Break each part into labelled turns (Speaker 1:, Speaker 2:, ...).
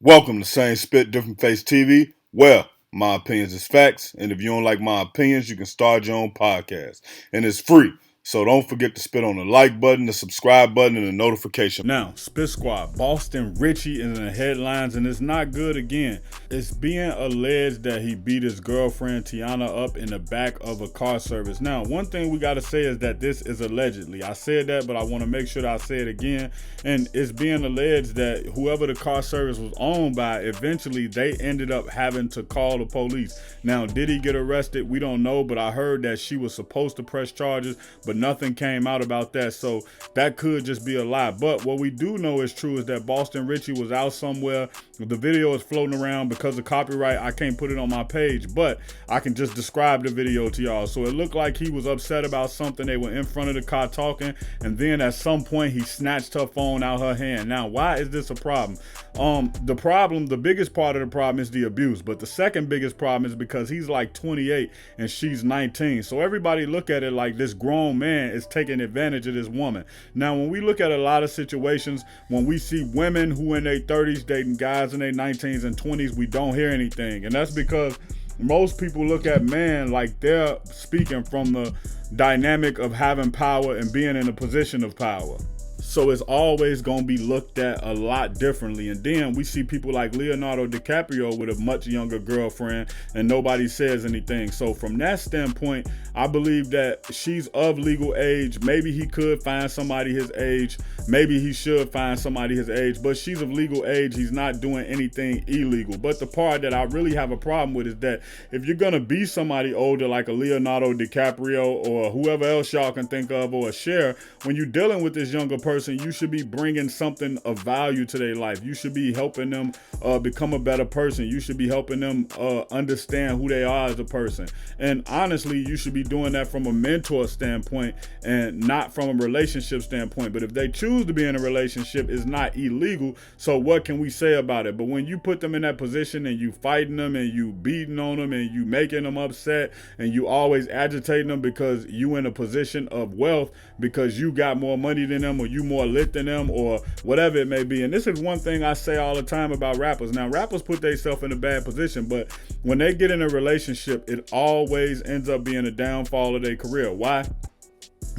Speaker 1: Welcome to Same Spit, Different Face TV. Well, my opinions is facts, and if you don't like my opinions, you can start your own podcast. And it's free. So don't forget to spit on the like button, the subscribe button, and the notification. Now, Spit Squad, Boston Richey is in the headlines, and it's not good again. It's being alleged that he beat his girlfriend TATIANA up in the back of a car service. Now, one thing we got to say is that this is allegedly. I said that, but I want to make sure that I say it again. And it's being alleged that whoever the car service was owned by, eventually they ended up having to call the police. Now, did he get arrested? We don't know, but I heard that she was supposed to press charges, but nothing came out about that. So that could just be a lie. But what we do know is true is that Boston Richey was out somewhere. The video is floating around because of copyright. I can't put it on my page, but I can just describe the video to y'all. So it looked like he was upset about something. They were in front of the car talking, and then at some point he snatched her phone out her hand. Now, why is this a problem? The biggest part of the problem is the abuse, but the second biggest problem is because he's like 28 and she's 19. So everybody look at it like this grown man is taking advantage of this woman. Now, when we look at a lot of situations, when we see women who in their 30s dating guys in their 19s and 20s, we don't hear anything. And that's because most people look at man like they're speaking from the dynamic of having power and being in a position of power. So it's always going to be looked at a lot differently. And then we see people like Leonardo DiCaprio with a much younger girlfriend and nobody says anything. So from that standpoint, I believe that she's of legal age. Maybe he could find somebody his age. Maybe he should find somebody his age, but she's of legal age. He's not doing anything illegal. But the part that I really have a problem with is that if you're going to be somebody older like a Leonardo DiCaprio or whoever else y'all can think of, or a Cher, when you're dealing with this younger person, you should be bringing something of value to their life. You should be helping them become a better person. You should be helping them understand who they are as a person. And honestly, you should be doing that from a mentor standpoint and not from a relationship standpoint. But if they choose to be in a relationship, it's not illegal. So what can we say about it? But when you put them in that position and you fighting them and you beating on them and you making them upset and you always agitating them because you in a position of wealth, because you got more money than them or you more lit than them or whatever it may be. And this is one thing I say all the time about rappers. Now, rappers put themselves in a bad position, but when they get in a relationship, it always ends up being a downfall of their career. Why?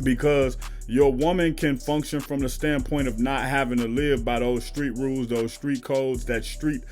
Speaker 1: Because your woman can function from the standpoint of not having to live by those street rules, those street codes, that street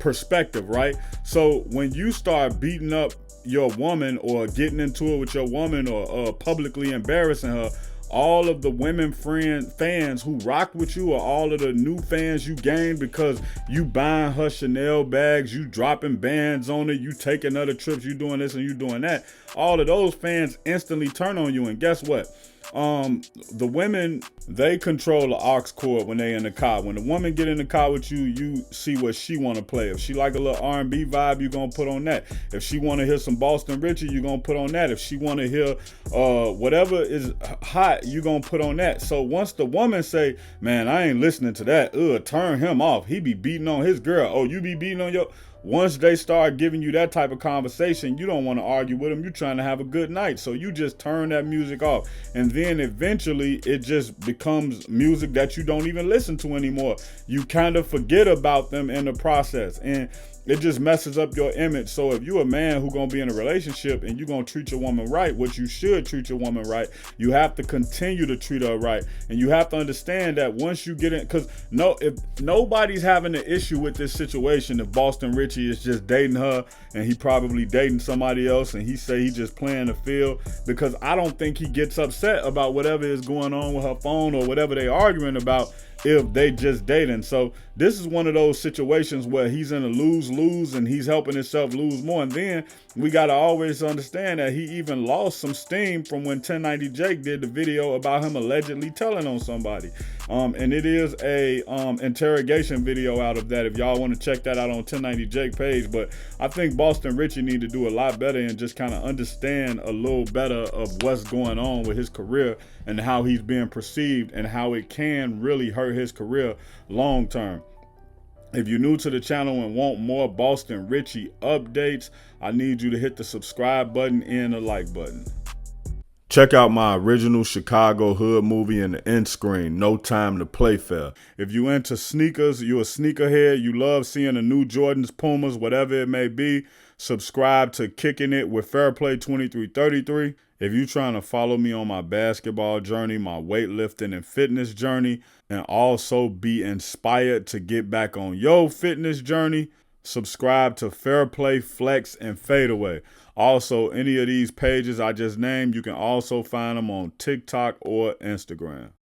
Speaker 1: perspective, right? So when you start beating up your woman or getting into it with your woman or publicly embarrassing her, all of the women fans who rock with you, or all of the new fans you gained because you buying her Chanel bags, you dropping bands on it, you taking other trips, you doing this and you doing that, all of those fans instantly turn on you. And guess what? The women, they control the aux cord when they in the car. When the woman get in the car with you, you see what she want to play. If she like a little R&B vibe, you gonna put on that. If she want to hear some Boston Richey, you gonna put on that. If she want to hear whatever is hot, you gonna put on that. So once the woman say, man, I ain't listening to that, turn him off, he be beating on his girl, oh, you be beating on your... Once they start giving you that type of conversation, you don't want to argue with them. You're trying to have a good night. So you just turn that music off. And then eventually it just becomes music that you don't even listen to anymore. You kind of forget about them in the process. And it just messes up your image. So if you're a man who gonna be in a relationship and you're gonna treat your woman right, which you should treat your woman right, you have to continue to treat her right. And you have to understand that once you get in, because if nobody's having an issue with this situation, if Boston Richey is just dating her and he probably dating somebody else and he say he just playing the field, because I don't think he gets upset about whatever is going on with her phone or whatever they arguing about if they just dating. So this is one of those situations where he's in a lose-lose and he's helping himself lose more. And then we got to always understand that he even lost some steam from when 1090 Jake did the video about him allegedly telling on somebody. And it is a interrogation video out of that if y'all want to check that out on 1090 Jake page. But I think Boston Richey need to do a lot better and just kind of understand a little better of what's going on with his career and how he's being perceived and how it can really hurt his career long term. If you're new to the channel and want more Boston Richey updates, I need you to hit the subscribe button and the like button. Check out my original Chicago hood movie in the end screen, No Time to Play Fair. If you into sneakers, you a sneakerhead, you love seeing the new Jordans, Pumas, whatever it may be, subscribe to Kicking It with Fairplay 2333. If you trying to follow me on my basketball journey, my weightlifting and fitness journey, and also be inspired to get back on your fitness journey, subscribe to Fairplay, Flex, and Fadeaway. Also, any of these pages I just named, you can also find them on TikTok or Instagram.